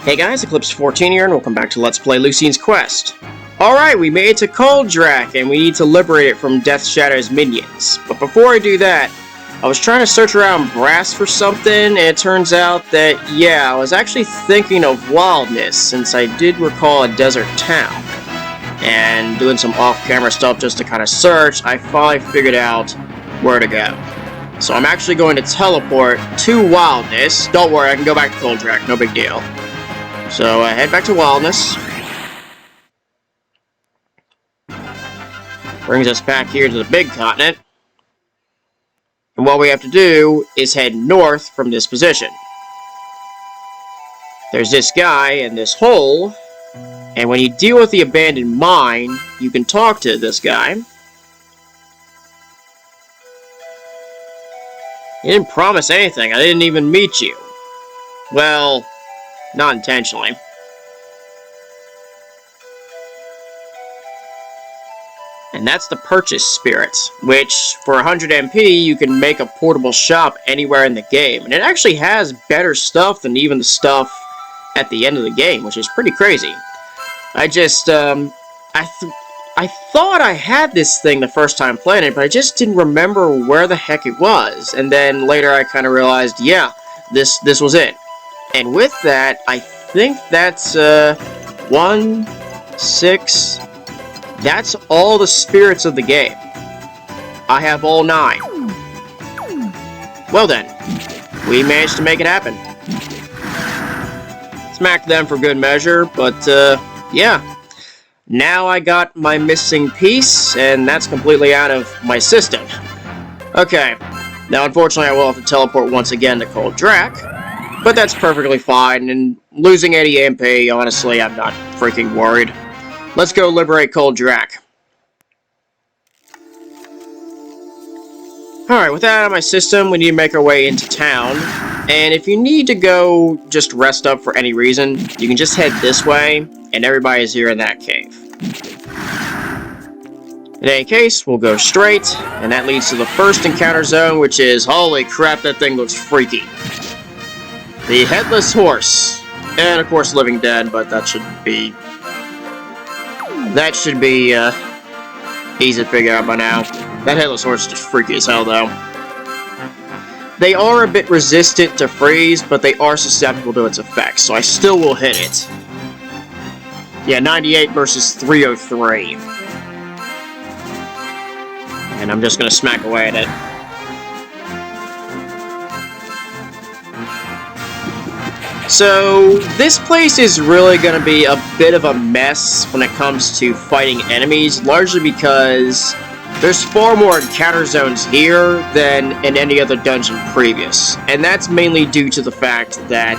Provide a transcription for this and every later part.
Hey guys, Eclipse14 here, and welcome back to Let's Play Lucienne's Quest. Alright, we made it to Cold-Dracke, and we need to liberate it from Death Shadow's minions. But before I do that, I was trying to search around Brass for something, and it turns out that, yeah, I was actually thinking of Wildness, since I did recall a desert town. And doing some off-camera stuff just to kind of search, I finally figured out where to go. So I'm actually going to teleport to Wildness. Don't worry, I can go back to Cold-Dracke, no big deal. So, head back to Wildness. Brings us back here to the big continent. And what we have to do is head north from this position. There's this guy in this hole, and when you deal with the abandoned mine, you can talk to this guy. He didn't promise anything, I didn't even meet you. Well, not intentionally. And that's the Purchase Spirit, which, for 100 MP, you can make a portable shop anywhere in the game. And it actually has better stuff than even the stuff at the end of the game, which is pretty crazy. I just, I thought I had this thing the first time playing it, but I just didn't remember where the heck it was. And then later I kind of realized, yeah, this was it. And with that, I think that's, 1, 6... That's all the spirits of the game. I have all 9. Well then, we managed to make it happen. Smacked them for good measure, but, yeah. Now I got my missing piece, and that's completely out of my system. Okay, now unfortunately I will have to teleport once again to Cold-Dracke. But that's perfectly fine, and losing 80 MP, honestly, I'm not freaking worried. Let's go liberate Cold-Dracke. Alright, with that out of my system, we need to make our way into town. And if you need to go just rest up for any reason, you can just head this way, and everybody is here in that cave. In any case, we'll go straight, and that leads to the first encounter zone, which is, holy crap, that thing looks freaky. The Headless Horse, and of course Living Dead, but that should be easy to figure out by now. That Headless Horse is just freaky as hell, though. They are a bit resistant to freeze, but they are susceptible to its effects, so I still will hit it. Yeah, 98 versus 303. And I'm just gonna smack away at it. So, this place is really going to be a bit of a mess when it comes to fighting enemies, largely because there's far more encounter zones here than in any other dungeon previous. And that's mainly due to the fact that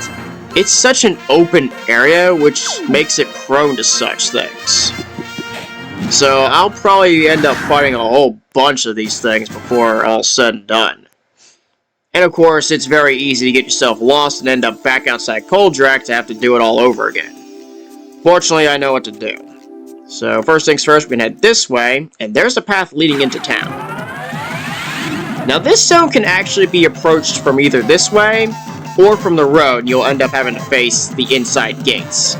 it's such an open area, which makes it prone to such things. So, I'll probably end up fighting a whole bunch of these things before all's said and done. And of course, it's very easy to get yourself lost and end up back outside Cold-Dracke to have to do it all over again. Fortunately, I know what to do. So, first things first, we can head this way, and there's the path leading into town. Now, this zone can actually be approached from either this way, or from the road, and you'll end up having to face the inside gates.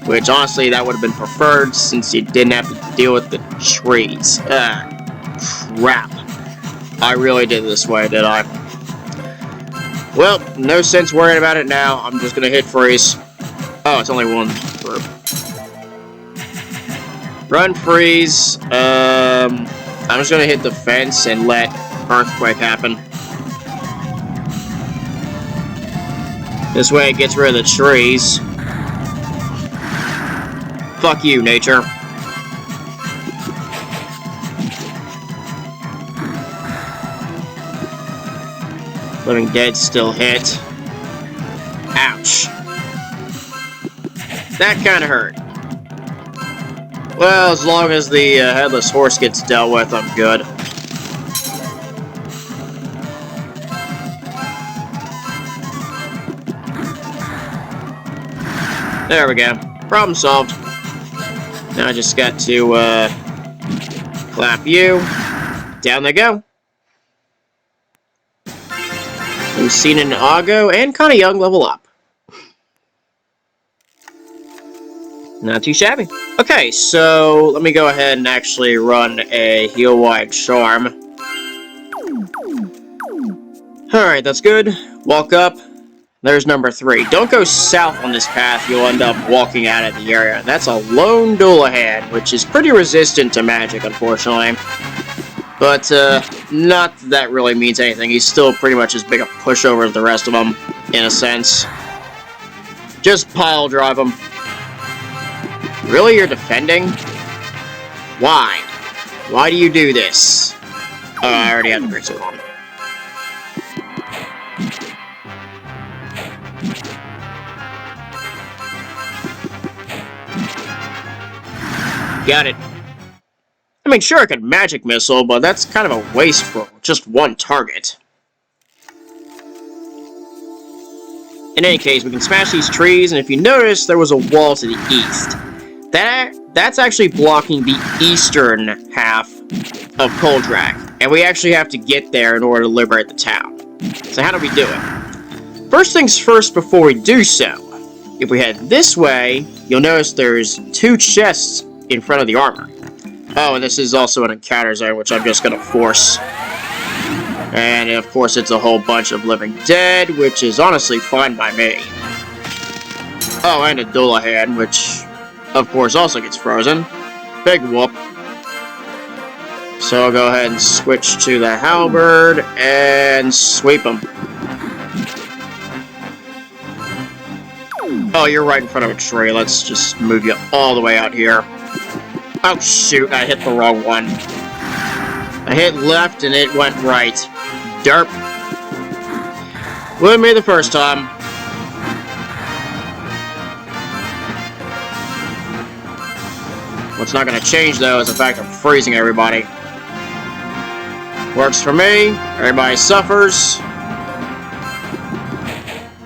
Which, honestly, that would have been preferred, since you didn't have to deal with the trees. Crap. I really did it this way, did I? Well, no sense worrying about it now. I'm just gonna hit freeze. Oh, it's only one group. Run freeze. I'm just gonna hit the fence and let earthquake happen. This way it gets rid of the trees. Fuck you, nature. Living Dead still hit. Ouch. That kinda hurt. Well, as long as the Headless Horse gets dealt with, I'm good. There we go. Problem solved. Now I just got to, clap you. Down they go. Lucienne and Ago, and kinda young level up. Not too shabby. Okay, so let me go ahead and actually run a heel-wide charm. Alright, that's good. Walk up. There's number 3. Don't go south on this path, you'll end up walking out of the area. That's a lone Dullahan, which is pretty resistant to magic, unfortunately. But, not that that really means anything. He's still pretty much as big a pushover as the rest of them, in a sense. Just pile drive him. Really, you're defending? Why? Why do you do this? Oh, I already have the great sword on. Got it. I mean, sure, I could magic missile, but that's kind of a waste for just one target. In any case, we can smash these trees, and if you notice, there was a wall to the east. That's actually blocking the eastern half of Cold-Dracke, and we actually have to get there in order to liberate the town. So how do we do it? First things first before we do so, if we head this way, you'll notice there's 2 chests in front of the armor. Oh, and this is also an encounter zone, which I'm just gonna force. And of course it's a whole bunch of living dead, which is honestly fine by me. Oh, and a Dullahan, which of course also gets frozen. Big whoop. So I'll go ahead and switch to the halberd and sweep him. Oh, you're right in front of a tree. Let's just move you all the way out here. Oh shoot, I hit the wrong one. I hit left and it went right. Derp. With me the first time. What's not going to change though is the fact I'm freezing everybody. Works for me. Everybody suffers.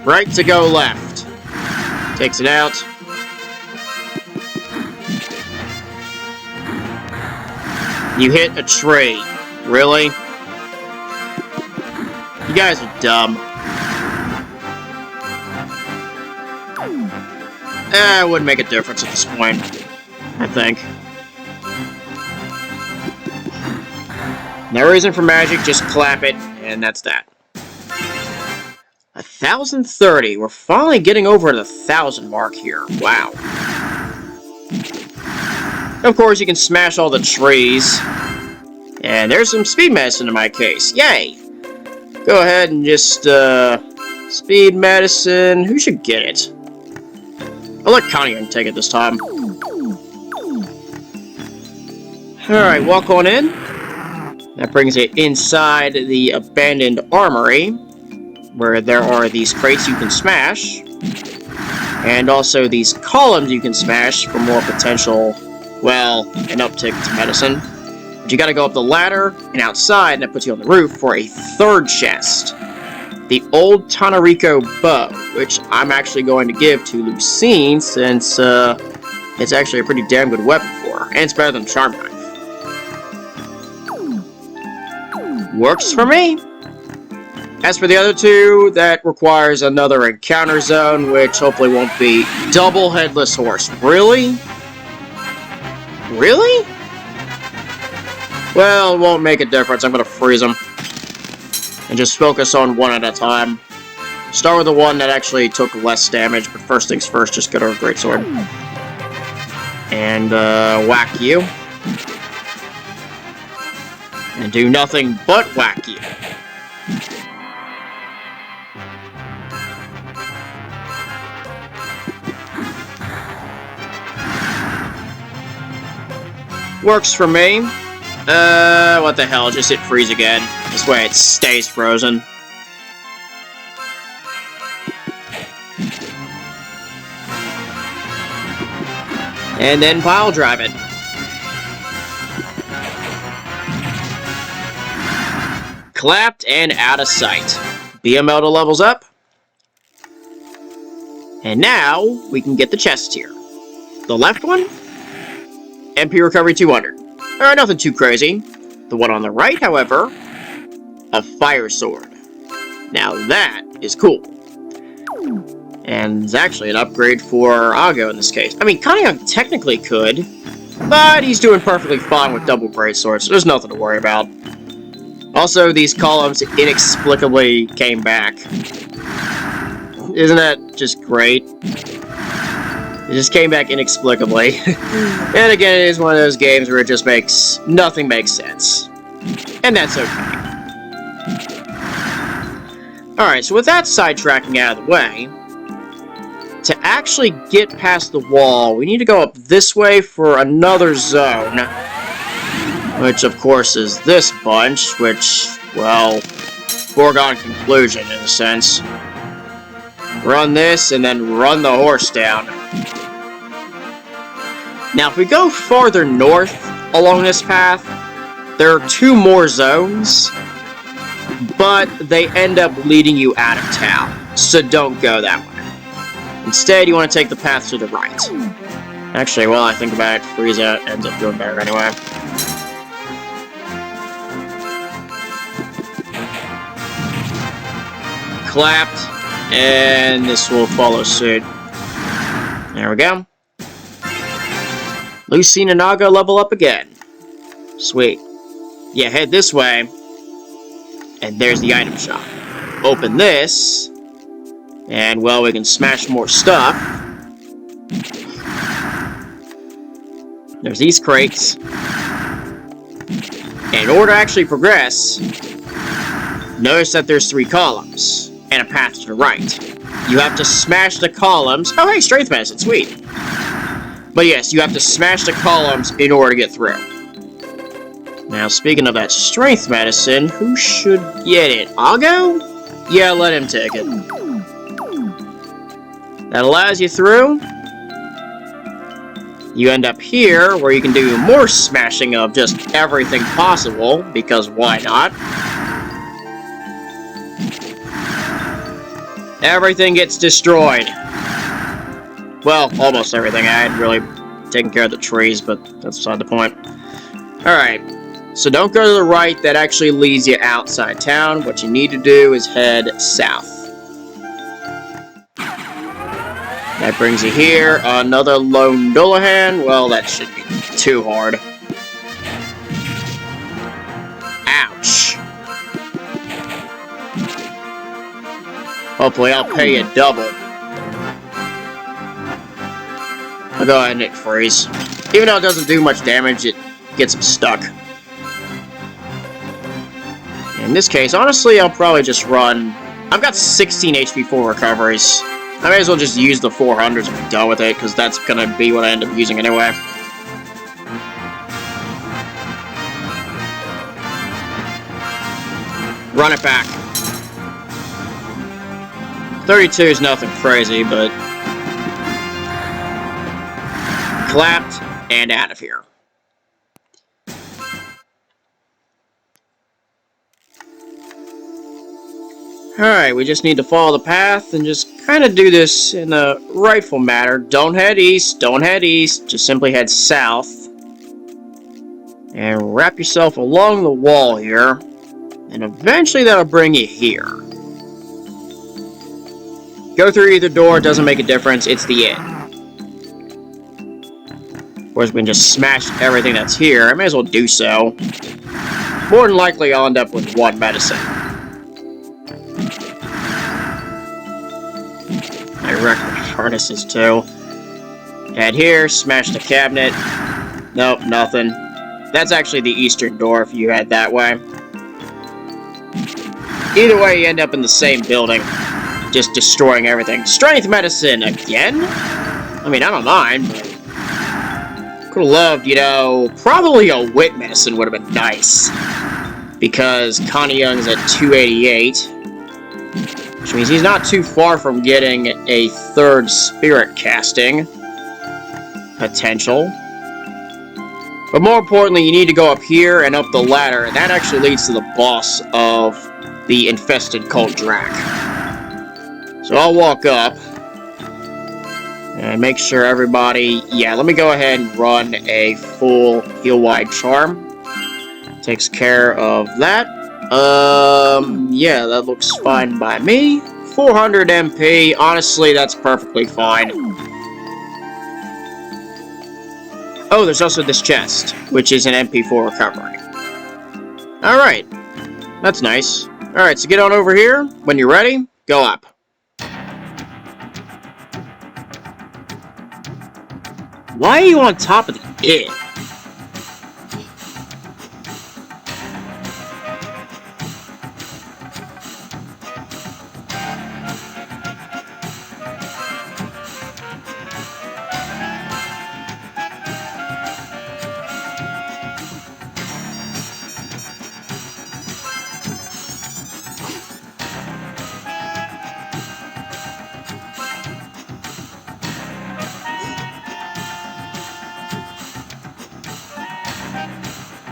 Right to go left. Takes it out. You hit a tree. Really? You guys are dumb. It wouldn't make a difference at this point, I think. No reason for magic, just clap it, and that's that. 1,030. We're finally getting over the 1,000 mark here. Wow. Of course, you can smash all the trees. And there's some speed medicine in my case. Yay! Go ahead and just, speed medicine. Who should get it? I'll let Connie take it this time. Alright, walk on in. That brings it inside the abandoned armory, where there are these crates you can smash. And also these columns you can smash for more potential, well, an uptick to medicine. But you gotta go up the ladder and outside, and that puts you on the roof for a 3rd chest. The old Tanarico bow, which I'm actually going to give to Lucienne, since it's actually a pretty damn good weapon for her. And it's better than Charm Knife. Works for me! As for the other 2, that requires another encounter zone, which hopefully won't be double Headless Horse. Really? Really? Well, it won't make a difference. I'm gonna freeze them. And just focus on one at a time. Start with the one that actually took less damage, but first things first, just get our greatsword. And, whack you. And do nothing but whack you. Works for me. What the hell, just hit freeze again. This way it stays frozen. And then pile drive it. Clapped and out of sight. BML to levels up. And now, we can get the chest here. The left one? MP recovery 200. Alright, nothing too crazy. The one on the right, however, a fire sword. Now that is cool. And it's actually an upgrade for Ago in this case. I mean, Kanyang technically could, but he's doing perfectly fine with double greatswords, so there's nothing to worry about. Also, these columns inexplicably came back. Isn't that just great? It just came back inexplicably. And again, it is one of those games where it just nothing makes sense. And that's okay. Alright, so with that sidetracking out of the way, to actually get past the wall, we need to go up this way for another zone. Which, of course, is this bunch, which, well, foregone conclusion, in a sense. Run this, and then run the horse down. Now, if we go farther north along this path, there are 2 more zones, but they end up leading you out of town, so don't go that way. Instead, you want to take the path to the right. Actually, well, I think about it, Frieza ends up doing better anyway. Clapped, and this will follow suit. There we go. Lucienne and Naga level up again. Sweet. Yeah, head this way, and there's the item shop. Open this, and, well, we can smash more stuff. There's these crates. And in order to actually progress, notice that there's 3 columns, and a path to the right. You have to smash the columns. Oh, hey, strength medicine, sweet. But yes, you have to smash the columns in order to get through. Now, speaking of that strength medicine, who should get it? Ago? Yeah, let him take it. That allows you through. You end up here, where you can do more smashing of just everything possible, because why not? Everything gets destroyed. Well, almost everything. I hadn't really taken care of the trees, but that's beside the point. Alright, so don't go to the right. That actually leads you outside town. What you need to do is head south. That brings you here. Another Lone Dullahan. Well, that shouldn't be too hard. Ouch. Hopefully I'll pay you double. I'll go ahead and hit freeze. Even though it doesn't do much damage, it gets him stuck. In this case, honestly, I'll probably just run... I've got 16 HP for recoveries. I may as well just use the 400s and be done with it, because that's going to be what I end up using anyway. Run it back. 32 is nothing crazy, but... Clapped, and out of here. Alright, we just need to follow the path and just kind of do this in a rightful manner. Don't head east, just simply head south. And wrap yourself along the wall here. And eventually that'll bring you here. Go through either door, doesn't make a difference, it's the end. Of course, we can just smash everything that's here. I may as well do so. More than likely, I'll end up with 1 medicine. I wrecked the harnesses, too. Head here, smash the cabinet. Nope, nothing. That's actually the eastern door if you head that way. Either way, you end up in the same building. Just destroying everything. Strength medicine again? I mean, I don't mind, but... Could have loved, you know, probably a wit medicine would have been nice. Because Connie Young's at 288. Which means he's not too far from getting a 3rd spirit casting potential. But more importantly, you need to go up here and up the ladder, and that actually leads to the boss of the infested Cold-Dracke. So I'll walk up and make sure everybody... Yeah, let me go ahead and run a full heal-wide charm. Takes care of that. Yeah, that looks fine by me. 400 MP, honestly, that's perfectly fine. Oh, there's also this chest, which is an MP4 recovery. Alright. That's nice. Alright, so get on over here. When you're ready, go up. Why are you on top of the inn?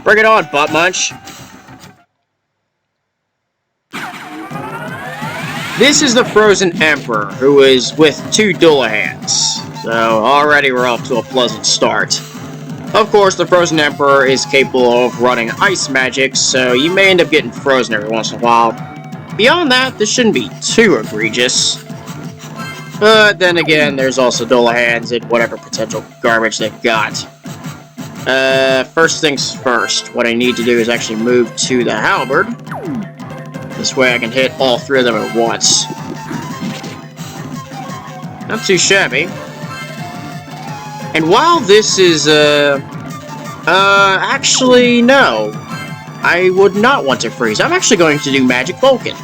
Bring it on, butt munch. This is the Frozen Emperor, who is with 2 Dullahan's. So, already we're off to a pleasant start. Of course, the Frozen Emperor is capable of running ice magic, so you may end up getting frozen every once in a while. Beyond that, this shouldn't be too egregious. But then again, there's also Dullahan's and whatever potential garbage they've got. First things first, what I need to do is actually move to the halberd. This way I can hit all 3 of them at once. Not too shabby. And while this is, actually, no. I would not want to freeze. I'm actually going to do Magic Vulcan.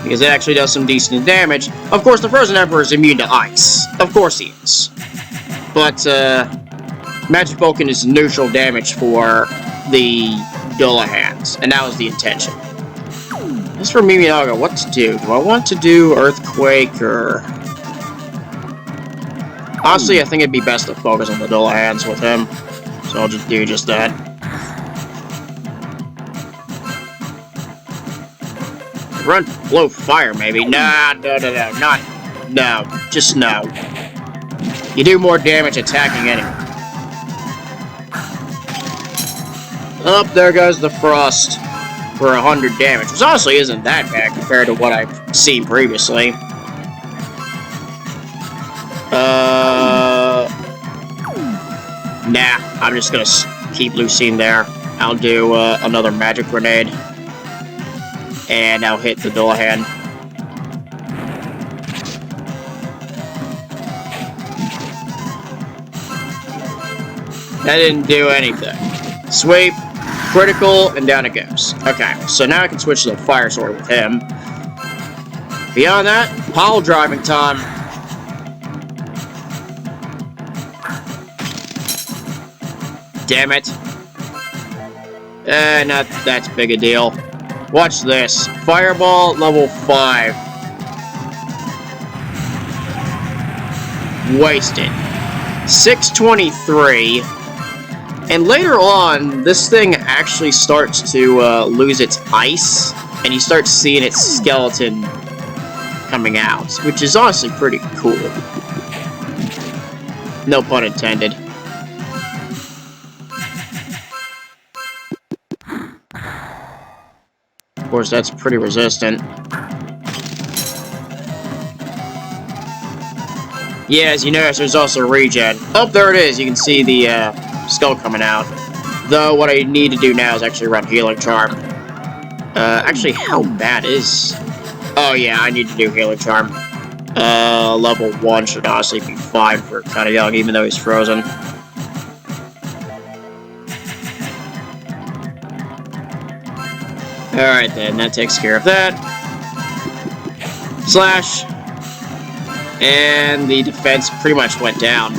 Because it actually does some decent damage. Of course, the Frozen Emperor is immune to ice. Of course he is. But, Magic Vulcan is neutral damage for the Dullahan's. And that was the intention. As for Mimiaga, what to do? Do I want to do Earthquake, or... Honestly, I think it'd be best to focus on the Dullahan's with him. So I'll just do just that. Run, blow fire, maybe. Nah, no, not... No, just no. You do more damage attacking anyway. Up there goes the Frost for 100 damage, which honestly isn't that bad compared to what I've seen previously. Nah, I'm just gonna keep Lucienne there. I'll do another magic grenade. And I'll hit the Dullahan. That didn't do anything. Sweep, critical, and down it goes. Okay, so now I can switch to the Fire Sword with him. Beyond that, pile driving time. Damn it. Not that big a deal. Watch this. Fireball, level 5. Wasted. 623. And later on, this thing actually starts to lose its ice. And you start seeing its skeleton coming out. Which is honestly pretty cool. No pun intended. Of course, that's pretty resistant. Yeah, as you notice, there's also regen. Oh, there it is. You can see the skull coming out. Though, what I need to do now is actually run Healing Charm. Actually, how bad is... Oh, yeah, I need to do Healing Charm. Level 1 should honestly be fine for kind of young, even though he's frozen. Alright then, that takes care of that. Slash. And the defense pretty much went down.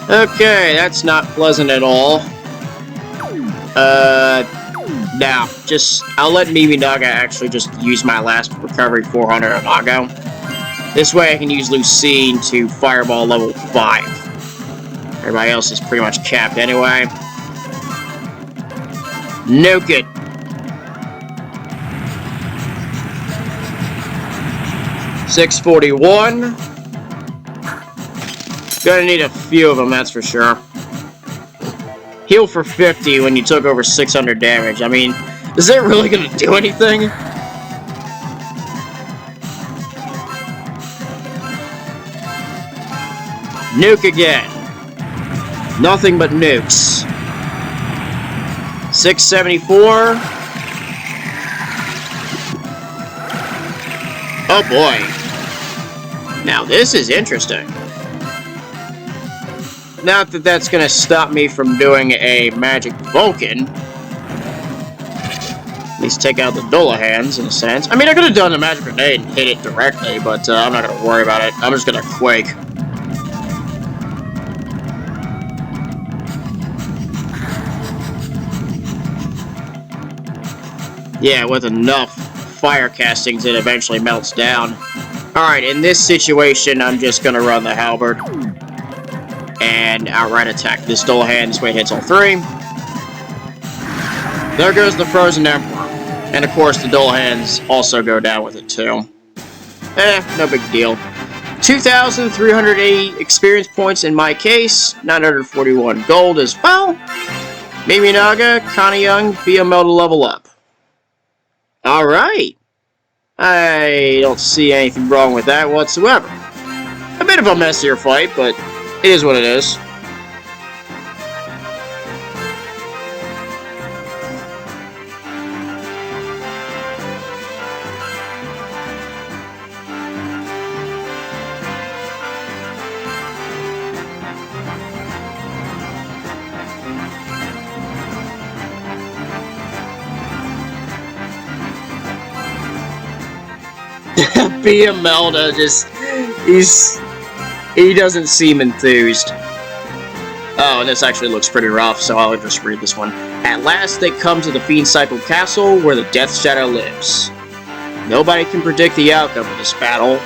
Okay, that's not pleasant at all. Now, I'll let Mimiaga actually just use my last recovery 400 on Nago. This way I can use Lucienne to Fireball level 5. Everybody else is pretty much capped anyway. Nuke it. $641. Gonna need a few of them, that's for sure. Heal for 50 when you took over 600 damage. I mean, is that really gonna do anything? Nuke again. Nothing but nukes. 674. Oh boy. Now this is interesting. Not that that's gonna stop me from doing a magic Vulcan. At least take out the Dullahans in a sense. I mean, I could have done a magic grenade and hit it directly, but I'm not gonna worry about it. I'm just gonna quake. Yeah, with enough fire castings, it eventually melts down. Alright, in this situation, I'm just gonna run the halberd and outright attack. This Dullahan, this way hits all three. There goes the Frozen Emperor. And of course, the Dullahans also go down with it too. No big deal. 2,380 experience points in my case. 941 gold as well. Mimi Naga, Connie Young, BML to level up. Alright. I don't see anything wrong with that whatsoever. A bit of a messier fight, but it is what it is. BML just, he doesn't seem enthused. Oh, and this actually looks pretty rough, so I'll just read this one. At last they come to the Feindcycle Castle, where the Death Shadow lives. Nobody can predict the outcome of this battle.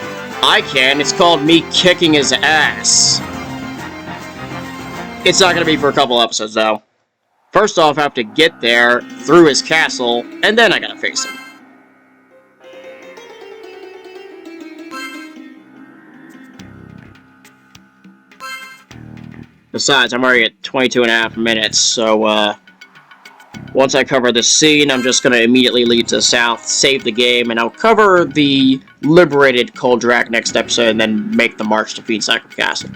I can. It's called me kicking his ass. It's not going to be for a couple episodes, though. First off, I have to get there, through his castle, and then I gotta face him. Besides, I'm already at 22.5 minutes, so, once I cover this scene, I'm just gonna immediately lead to the south, save the game, and I'll cover the liberated Cold-Dracke next episode, and then make the march to Feindcycle Castle.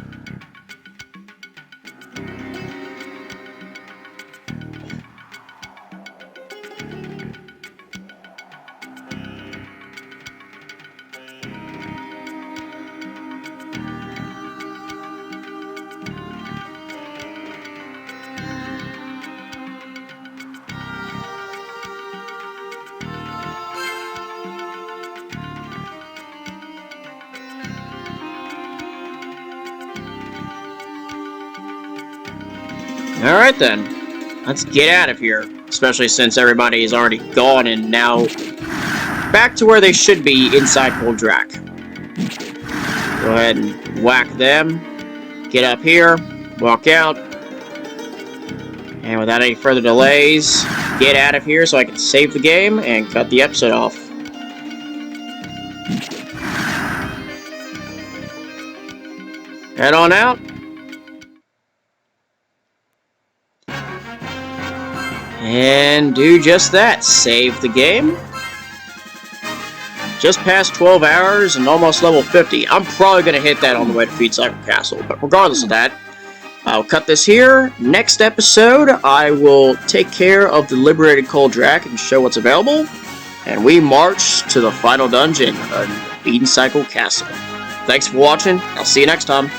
Alright then, let's get out of here, especially since everybody is already gone and now back to where they should be inside Cold-Dracke. Go ahead and whack them, get up here, walk out, and without any further delays, get out of here so I can save the game and cut the episode off. Head on out. And do just that, save the game. Just past 12 hours and almost level 50. I'm probably going to hit that on the way to Feindcycle Castle, but regardless of that, I'll cut this here. Next episode, I will take care of the liberated Cold-Dracke and show what's available, and we march to the final dungeon of Feindcycle Castle. Thanks for watching, I'll see you next time.